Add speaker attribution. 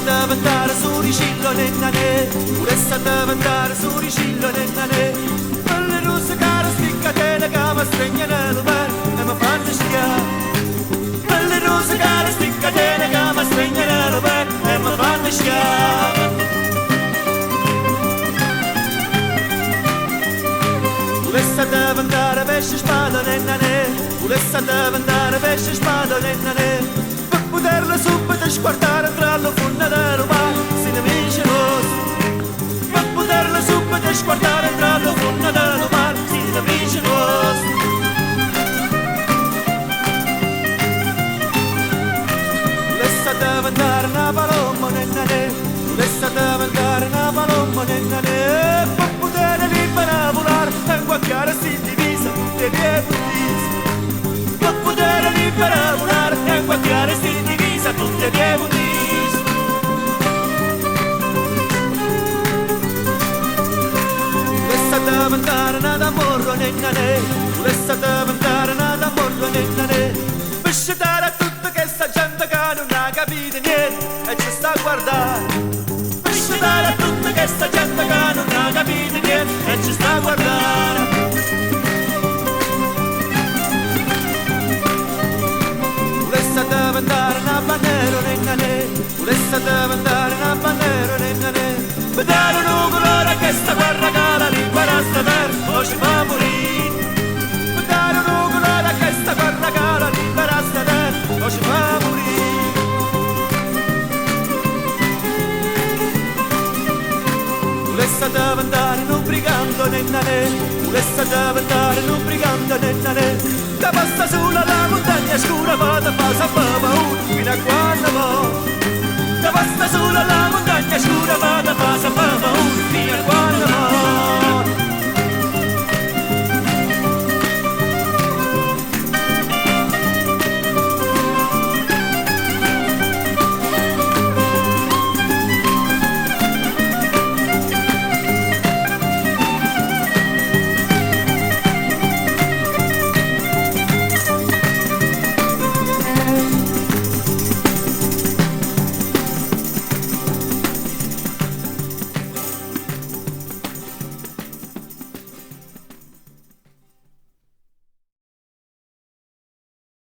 Speaker 1: deve andare su ricillo nennane, volesse deve andare su ricillo nennane. Quelle rose care sticcatele che mi stringono il mare e mi fanno schiare. Quelle rose care sticcatele che mi stringono il mare e mi fanno schiare. Volesse deve andare pesce spada nennane, volesse deve andare pesce spada nennane. Per poterla subito sguardare tra la fonna del mare, si ne vince rosso. Per poterla subito sguardare tra la fonna del mare, si ne vince rosso. Volesse deve andare una palomma nennane, volesse deve andare una palomma nennane. Per poter libera volare, tengo a chiara si divisa tutte le bellissime. Per poter libera volare, tengo a chiara si divisa tutte le bellissime. Volesse deve andare nada morro nennane, volesse deve andare nada morro nennane. Per scegliere a tutta questa gente che non ha capito niente e ci sta a guardare. Per scegliere a tutta questa gente che non ha capito niente e ci sta a guardare. Volesse deve andare una bandiera nennane, volesse deve andare una bandiera nennane. Per dare un colore a questa guerra che la libera sta terra o ci fa morire. Per dare un colore a questa guerra che la libera sta terra o ci fa morire. Volesse deve andare in un brigando nennane, volesse deve andare in un brigando nennane. Che passa sulla la montagna scura, vada a fare paura fino a quando va. Che passa sulla la montagna scura, vada a fare paura fino a quando va.